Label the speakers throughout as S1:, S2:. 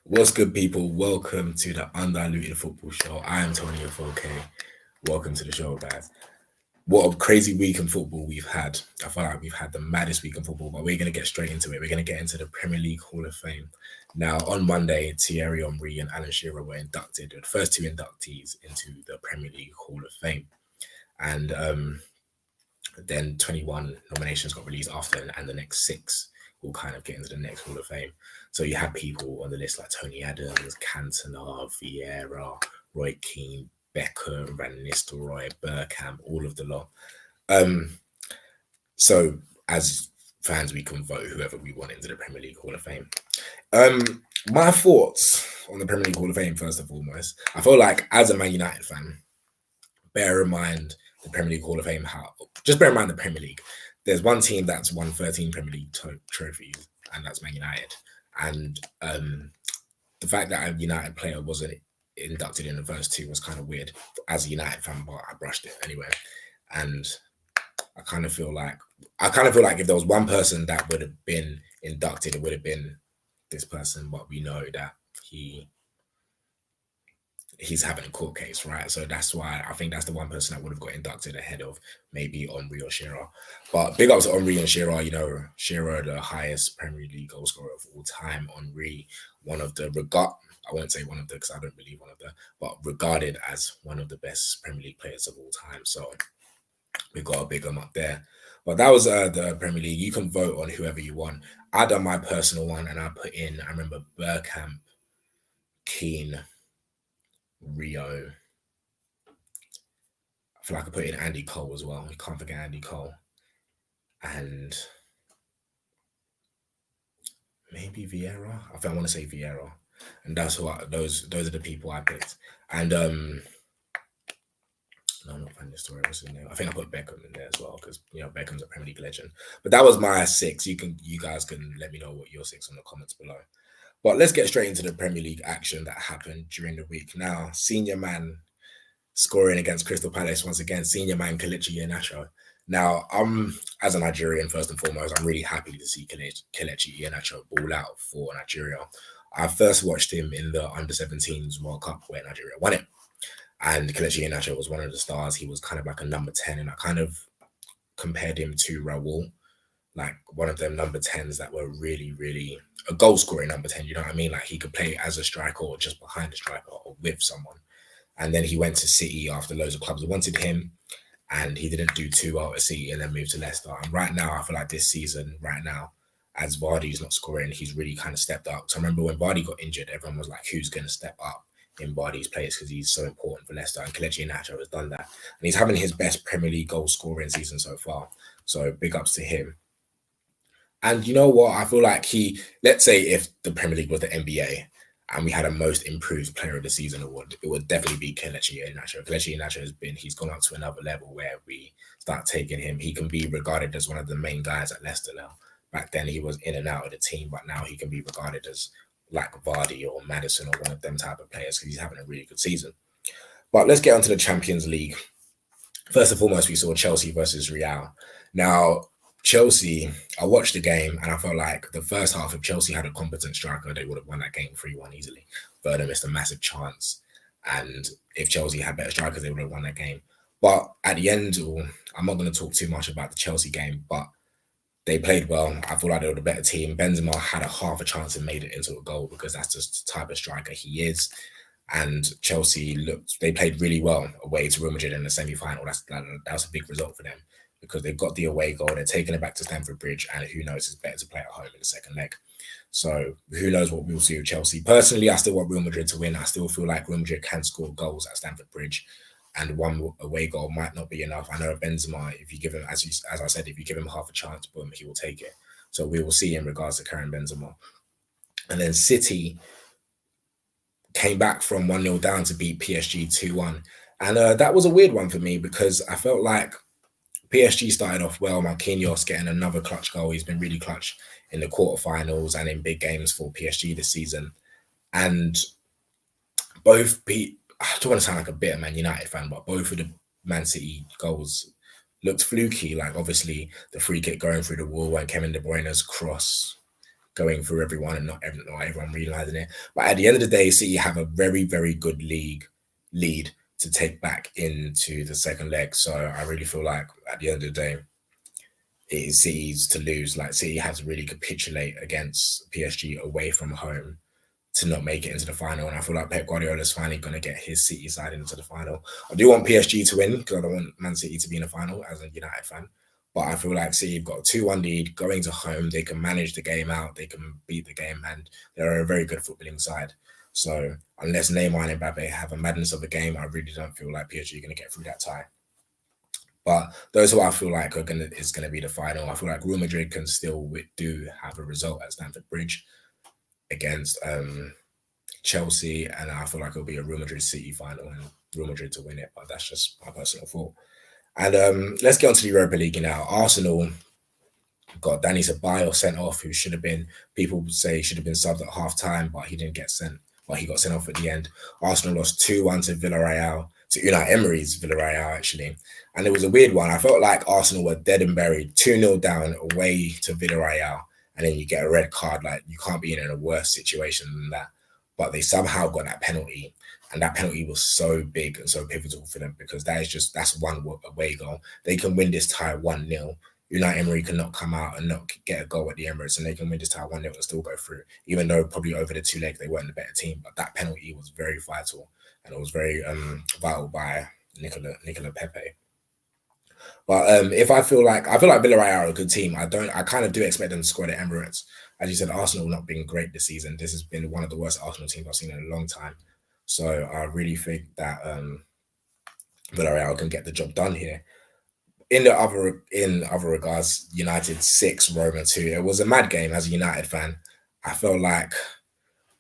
S1: What's good, people? Welcome to the Undiluted Football Show. I am Toni Afoke. Welcome to the show, guys. What a crazy week in football we've had. I feel like we've had the maddest week in football, but we're going to get straight into it. We're going to get into the Premier League Hall of Fame. Now, on Monday, Thierry Henry and Alan Shearer were inducted, the first two inductees into the Premier League Hall of Fame. And then 21 nominations got released after, and the next 6 will kind of get into the next Hall of Fame. So you have people on the list like Tony Adams, Cantona, Vieira, Roy Keane, Beckham, Van Nistelrooy, Bergkamp, all of the lot. So as fans, we can vote whoever we want into the Premier League Hall of Fame. My thoughts on the Premier League Hall of Fame, first and foremost, I feel like as a Man United fan, bear in mind the Premier League Hall of Fame, just bear in mind the Premier League. There's one team that's won 13 Premier League trophies, and that's Man United. And the fact that a United player wasn't inducted in the first 2 was kind of weird. As a United fan, but I brushed it anyway. And I kind of feel like if there was one person that would have been inducted, it would have been this person. But we know that he's having a court case, right? So that's why I think that's the one person that would have got inducted ahead of maybe Henry or Shearer. But big ups to Henry and Shearer. You know, Shearer, the highest Premier League goal scorer of all time. Henry, one of the I won't say one of the, because I don't believe one of the, but regarded as one of the best Premier League players of all time. So we got to big them up there. But that was the Premier League. You can vote on whoever you want. I done my personal one, and I remember Bergkamp, Keane, Rio. I feel like I put in Andy Cole as well. You can't forget Andy Cole. And maybe Vieira. I think I want to say Vieira. And that's who those are the people I picked. And no, I'm not finding the story. What's his name? I think I put Beckham in there as well, because Beckham's a Premier League legend. But that was my 6. You guys can let me know what your 6 in the comments below. But let's get straight into the Premier League action that happened during the week. Now, senior man scoring against Crystal Palace once again, senior man Kelechi Iheanacho. Now, as a Nigerian, first and foremost, I'm really happy to see Kelechi Iheanacho ball out for Nigeria. I first watched him in the Under-17s World Cup where Nigeria won it. And Kelechi Iheanacho was one of the stars. He was kind of like a number 10, and I kind of compared him to Raul, like one of them number 10s that were really, really a goal scoring number 10. You know what I mean? Like he could play as a striker or just behind the striker or with someone. And then he went to City after loads of clubs wanted him, and he didn't do too well at City, and then moved to Leicester. And right now, I feel like this season, as Vardy's not scoring, he's really kind of stepped up. So I remember when Vardy got injured, everyone was like, who's going to step up in Vardy's place, because he's so important for Leicester, and Kelechi Iheanacho has done that. And he's having his best Premier League goal scoring season so far. So big ups to him. And you know what? I feel like let's say if the Premier League was the NBA and we had a most improved player of the season award, it would definitely be Kelechi Iheanacho. Kelechi Iheanacho he's gone up to another level where we start taking him. He can be regarded as one of the main guys at Leicester now. Back then he was in and out of the team, but now he can be regarded as like Vardy or Maddison or one of them type of players, because he's having a really good season. But let's get onto the Champions League. First and foremost, we saw Chelsea versus Real. Now, Chelsea, I watched the game and I felt like the first half, if Chelsea had a competent striker, they would have won that game 3-1 easily. Werner missed a massive chance. And if Chelsea had better strikers, they would have won that game. But at the end, I'm not going to talk too much about the Chelsea game, but they played well. I feel like they were the better team. Benzema had a half a chance and made it into a goal, because that's just the type of striker he is. And Chelsea they played really well away to Real Madrid in the semi-final. That's a big result for them, because they've got the away goal. They're taking it back to Stamford Bridge, and who knows, it's better to play at home in the second leg. So who knows what we'll see with Chelsea. Personally, I still want Real Madrid to win. I still feel like Real Madrid can score goals at Stamford Bridge, and one away goal might not be enough. I know Benzema, if you give him, as I said, if you give him half a chance, boom, he will take it. So we will see in regards to Karim Benzema. And then City came back from 1-0 down to beat PSG 2-1. And that was a weird one for me, because I felt like PSG started off well. Marquinhos getting another clutch goal. He's been really clutch in the quarterfinals and in big games for PSG this season. And I don't want to sound like a bitter Man United fan, but both of the Man City goals looked fluky. Like obviously the free kick going through the wall and Kevin De Bruyne's cross going through everyone and not everyone realizing it. But at the end of the day, City have a very, very good league lead to take back into the second leg. So I really feel like at the end of the day, it is City's to lose. Like City has to really capitulate against PSG away from home to not make it into the final. And I feel like Pep Guardiola is finally going to get his City side into the final. I do want PSG to win because I don't want Man City to be in the final as a United fan. But I feel like City have got a 2-1 lead going to home. They can manage the game out. They can beat the game. And they're a very good footballing side. So unless Neymar and Mbappe have a madness of a game, I really don't feel like PSG are going to get through that tie. But those who I feel like is going to be the final. I feel like Real Madrid can still do have a result at Stamford Bridge against Chelsea, and I feel like it'll be a Real Madrid City final and Real Madrid to win it. But that's just my personal thought. And let's get on to the Europa League now. Arsenal got Dani Ceballos sent off, who should have been, people say should have been subbed at half time, but he didn't get sent. But he got sent off at the end. Arsenal lost 2-1 to Villarreal, to Unai Emery's Villarreal, actually. And it was a weird one. I felt like Arsenal were dead and buried, 2-0 down away to Villarreal. And then you get a red card. Like, you can't be in a worse situation than that. But they somehow got that penalty. And that penalty was so big and so pivotal for them because that's one away goal. They can win this tie 1-0. Unai Emery cannot come out and not get a goal at the Emirates, and they can win this tie 1-0 and still go through, even though probably over the 2 legs they weren't the better team. But that penalty was very vital, and it was very vital by Nicola Pepe. But I feel like Villarreal are a good team. I kind of do expect them to score at Emirates. As you said, Arsenal not been great this season. This has been one of the worst Arsenal teams I've seen in a long time. So I really think that Villarreal can get the job done here. In other regards, United 6, Roma 2. It was a mad game as a United fan. I felt like,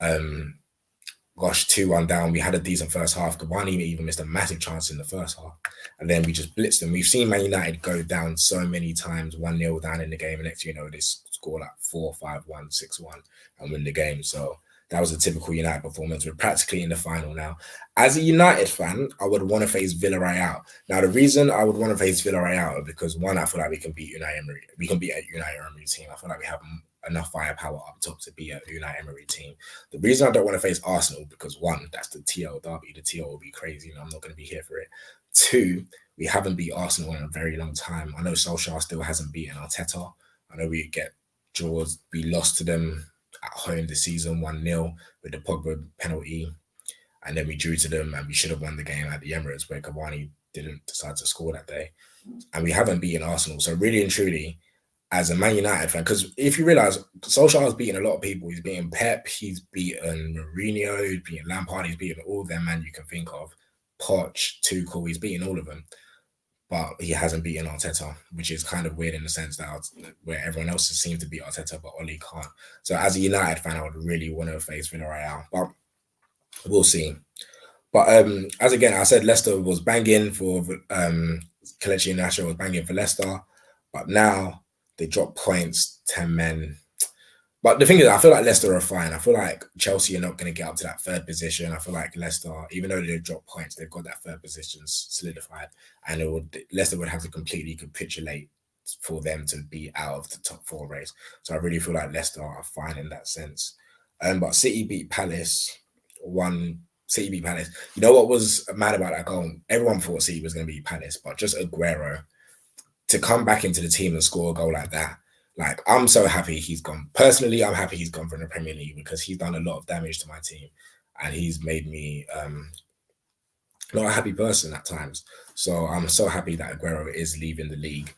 S1: 2-1 down. We had a decent first half. Cavani even missed a massive chance in the first half. And then we just blitzed them. We've seen Man United go down so many times, 1-0 down in the game. And next thing you know, they score like 4-5-1, 6-1 and win the game. So that was a typical United performance. We're practically in the final now. As a United fan, I would want to face Villarreal. Now, the reason I would want to face Villarreal is because, one, I feel like we can beat Unai Emery. We can beat a Unai Emery team. I feel like we have enough firepower up top to beat a Unai Emery team. The reason I don't want to face Arsenal, because, one, that's the TL derby. The TL will be crazy, and I'm not going to be here for it. 2, we haven't beat Arsenal in a very long time. I know Solskjaer still hasn't beaten Arteta. I know we get draws. We lost to them at home this season 1-0 with the Pogba penalty, and then we drew to them and we should have won the game at the Emirates where Cavani didn't decide to score that day, and we haven't beaten Arsenal. So really and truly, as a Man United fan, because if you realize Solskjaer has beaten a lot of people, he's beaten Pep, he's beaten Mourinho, he's beaten Lampard, he's beaten all them man you can think of, Poch, Tuchel, he's beaten all of them. But he hasn't beaten Arteta, which is kind of weird in the sense that where everyone else seems to beat Arteta, but Oli can't. So as a United fan, I would really want to face Villarreal, but we'll see. But as again, I said Leicester was banging for Kelechi Iheanacho was banging for Leicester, but now they dropped points, 10 men. But the thing is, I feel like Leicester are fine. I feel like Chelsea are not going to get up to that 3rd position. I feel like Leicester, even though they've dropped points, they've got that 3rd position solidified. And Leicester would have to completely capitulate for them to be out of the top 4 race. So I really feel like Leicester are fine in that sense. But City beat Palace. City beat Palace. You know what was mad about that goal? Everyone thought City was going to beat Palace, but just Aguero to come back into the team and score a goal like that. Like, I'm so happy he's gone. Personally, I'm happy he's gone from the Premier League because he's done a lot of damage to my team and he's made me not a happy person at times. So I'm so happy that Aguero is leaving the league.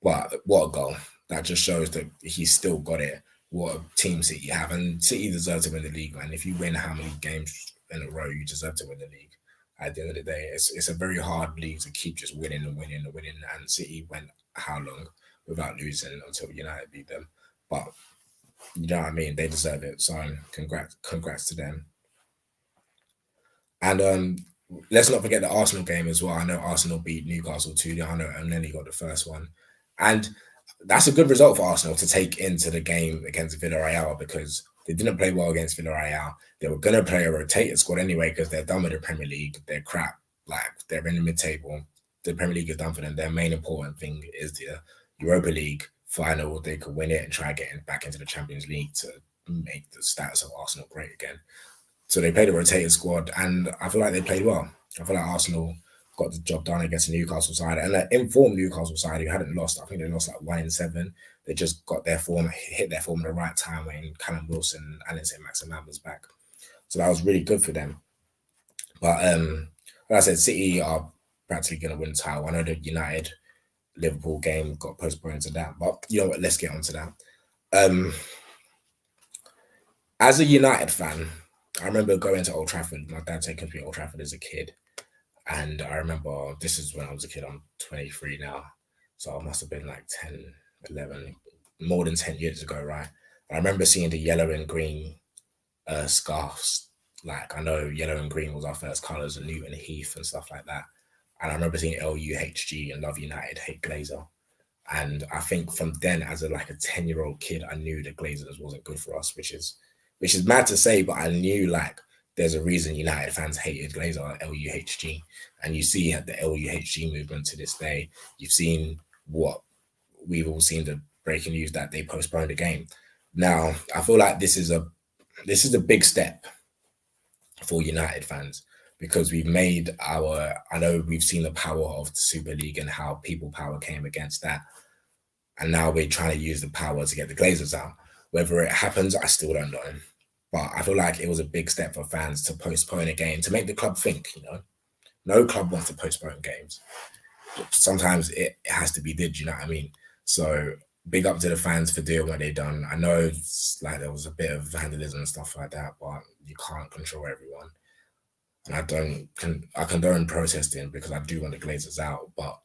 S1: But what a goal. That just shows that he's still got it. What a team City have. And City deserve to win the league, man. If you win how many games in a row, you deserve to win the league. At the end of the day, it's a very hard league to keep just winning and winning and winning. And City went how long without losing until United beat them? But you know what I mean? They deserve it. So congrats to them. And let's not forget the Arsenal game as well. I know Arsenal beat Newcastle 2. I know Elneny got the first one. And that's a good result for Arsenal to take into the game against Villarreal because they didn't play well against Villarreal. They were going to play a rotated squad anyway because they're done with the Premier League. They're crap. Like, they're in the mid-table. The Premier League is done for them. Their main important thing is the Europa League final, they could win it and try getting back into the Champions League to make the status of Arsenal great again. So they played a rotated squad, and I feel like they played well. I feel like Arsenal got the job done against the Newcastle side, and an informed Newcastle side who hadn't lost. I think they lost like 1 in 7. They just got their form, hit their form at the right time when Callum Wilson and Saint-Maximin was back. So that was really good for them. But like I said, City are practically going to win the title. I know the United Liverpool game got postponed to that, but you know what? Let's get on to that. As a United fan, I remember going to Old Trafford. My dad taking me to Old Trafford as a kid. And I remember, this is when I was a kid, I'm 23 now. So I must have been like 10, 11, more than 10 years ago, right? I remember seeing the yellow and green scarves. Like, I know yellow and green was our first colours, and Newton Heath and stuff like that. And I remember seeing LUHG and Love United, Hate Glazer. And I think from then, as a 10-year-old kid, I knew the Glazers wasn't good for us, which is mad to say, but I knew like there's a reason United fans hated Glazer, LUHG. And you see the LUHG movement to this day. You've seen what we've all seen, the breaking news that they postponed the game. Now, I feel like this is a big step for United fans, because we've made I know we've seen the power of the Super League and how people power came against that. And now we're trying to use the power to get the Glazers out. Whether it happens, I still don't know. But I feel like it was a big step for fans to postpone a game, to make the club think, No club wants to postpone games. Sometimes it has to be did, you know what I mean? So big up to the fans for doing what they've done. I know there was a bit of vandalism and stuff like that, but you can't control everyone. And I condone protesting, because I do want the Glazers out, but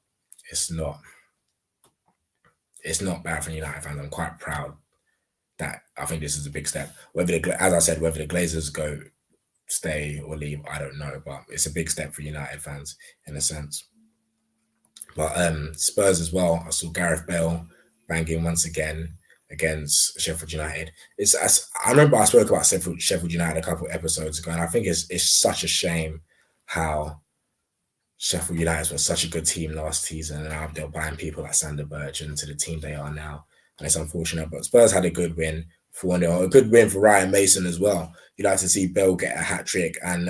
S1: it's not bad for United fans. I'm quite proud that I think this is a big step. As I said, whether the Glazers stay or leave, I don't know, but it's a big step for United fans in a sense. But Spurs as well. I saw Gareth Bale banging once again against Sheffield United. I remember I spoke about Sheffield United a couple of episodes ago, and I think it's such a shame how Sheffield United was such a good team last season, and now they're buying people like Sander Berge into the team they are now. And it's unfortunate, but Spurs had a good win, 4-0. A good win for Ryan Mason as well. You'd like to see Bale get a hat-trick, and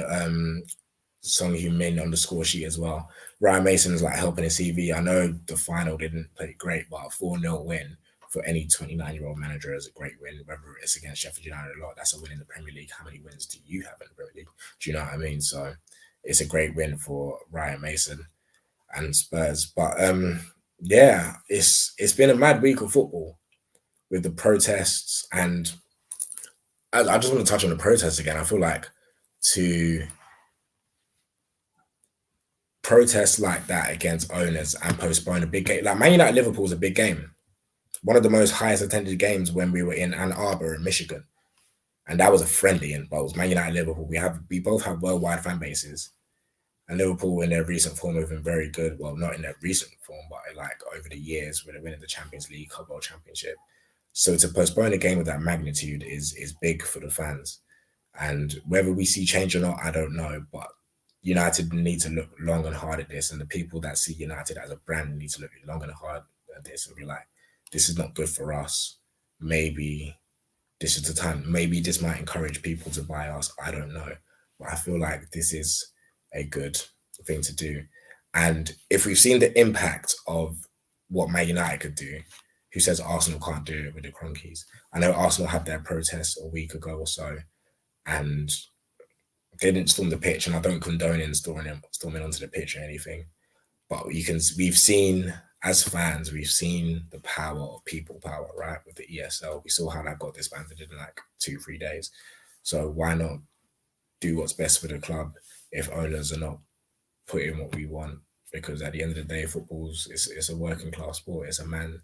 S1: Song Heung-min on the score sheet as well. Ryan Mason is helping his CV. I know the final didn't play great, but a 4-0 win for any 29-year-old manager is a great win. Whether it's against Sheffield United or not, that's a win in the Premier League. How many wins do you have in the Premier League? Do you know what I mean? So it's a great win for Ryan Mason and Spurs. But yeah, it's been a mad week of football with the protests, and I just want to touch on the protests again. I feel like to protest like that against owners and postpone a big game, like Man United Liverpool is a big game, one of the most highest attended games when we were in Ann Arbor in Michigan, and that was a friendly in both Man United Liverpool. We both have worldwide fan bases. And Liverpool in their recent form have been very good. Well, not in their recent form, but over the years when they're winning the Champions League, Club World Championship. So to postpone a game of that magnitude is big for the fans. And whether we see change or not, I don't know. But United need to look long and hard at this. And the people that see United as a brand need to look long and hard at this and be like, this is not good for us. Maybe this is the time. Maybe this might encourage people to buy us. I don't know. But I feel like this is a good thing to do. And if we've seen the impact of what Man United could do, who says Arsenal can't do it with the Cronkies? I know Arsenal had their protest a week ago or so, and they didn't storm the pitch, and I don't condone in storming onto the pitch or anything. But we've seen, as fans, we've seen the power of people power, right? With the ESL. We saw how that got disbanded in 2-3 days. So why not do what's best for the club if owners are not putting what we want? Because at the end of the day, football's it's a working class sport. It's a man.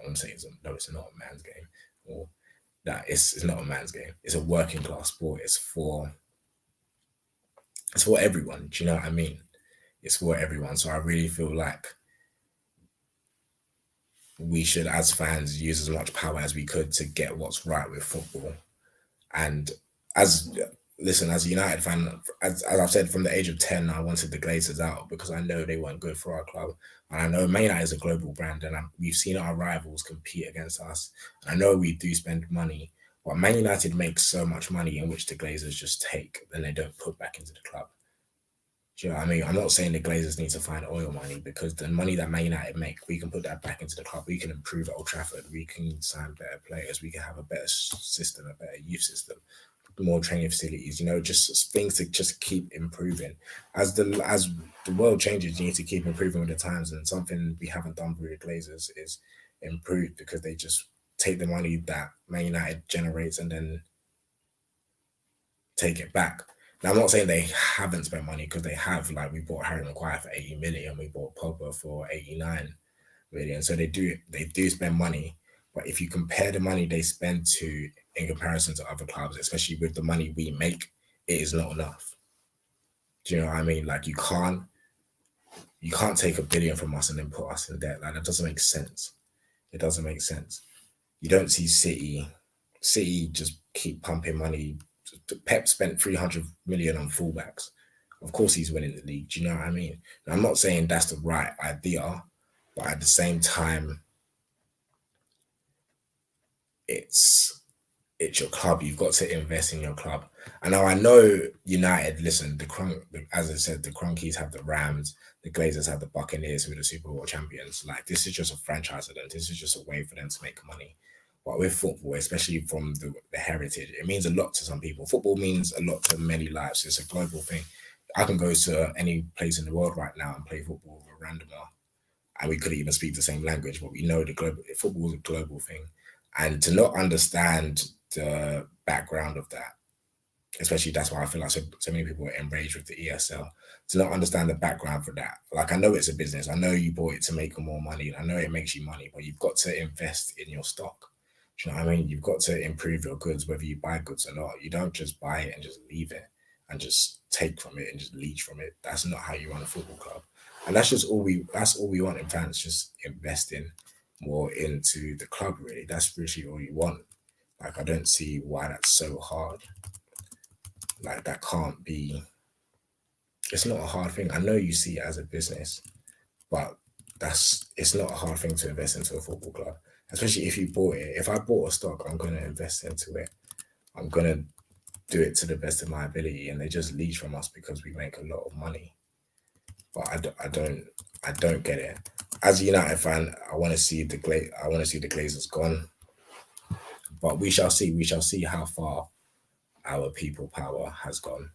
S1: I'm saying it's not a man's game, or that it's not a man's game. It's a working class sport. It's for everyone. Do you know what I mean? It's for everyone. So I really feel like we should, as fans, use as much power as we could to get what's right with football. And as listen, as a United fan, as I've said, from the age of 10, I wanted the Glazers out because I know they weren't good for our club. And I know Man United is a global brand, and we've seen our rivals compete against us. I know we do spend money, but Man United makes so much money in which the Glazers just take, and they don't put back into the club. Do you know what I mean? I'm not saying the Glazers need to find oil money, because the money that Man United make, we can put that back into the club. We can improve Old Trafford. We can sign better players. We can have a better system, a better youth system, more training facilities. Just things to just keep improving. As the world changes, you need to keep improving with the times. And something we haven't done with the Glazers is improve, because they just take the money that Man United generates and then take it back. Now, I'm not saying they haven't spent money, because they have. Like, we bought Harry Maguire for 80 million, we bought Pogba for 89 million. So they do spend money. But if you compare the money they spend to in comparison to other clubs, especially with the money we make, it is not enough. Do you know what I mean? Like, you can't take $1 billion from us and then put us in debt. Like, that doesn't make sense. It doesn't make sense. You don't see City just keep pumping money. Pep spent 300 million on fullbacks. Of course he's winning the league. Do you know what I mean? Now, I'm not saying that's the right idea, but at the same time, it's your club. You've got to invest in your club. And now I know United, listen, as I said, the Cronkies have the Rams, the Glazers have the Buccaneers, who are the Super Bowl champions. Like, this is just a franchise for them. This is just a way for them to make money. But with football, especially from the heritage, it means a lot to some people. Football means a lot to many lives. It's a global thing. I can go to any place in the world right now and play football with a randomer, and we couldn't even speak the same language, but we know football is a global thing. And to not understand the background of that, especially, that's why I feel like so many people are enraged with the ESL, to not understand the background for that. Like, I know it's a business. I know you bought it to make more money. I know it makes you money, but you've got to invest in your stock. Do you know what I mean? You've got to improve your goods, whether you buy goods or not. You don't just buy it and just leave it and just take from it and just leech from it. That's not how you run a football club. And that's all we want in fans, just investing more into the club, really. That's really all you want. Like, I don't see why that's so hard. Like, that can't be, it's not a hard thing. I know you see it as a business, but it's not a hard thing to invest into a football club, especially if you bought it. If I bought a stock, I'm going to invest into it. I'm going to do it to the best of my ability, and they just leech from us because we make a lot of money. But I don't get it. As a United fan, I want to see the Glazers gone. But we shall see. We shall see how far our people power has gone.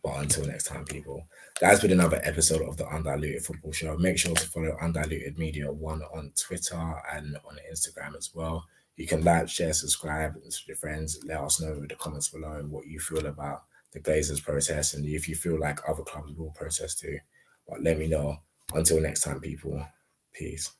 S1: But until next time, people, that's been another episode of the Undiluted Football Show. Make sure to follow Undiluted Media 1 on Twitter and on Instagram as well. You can like, share, subscribe to your friends. Let us know in the comments below what you feel about the Glazers protest, and if you feel like other clubs will protest too. But let me know. Until next time, people. Peace.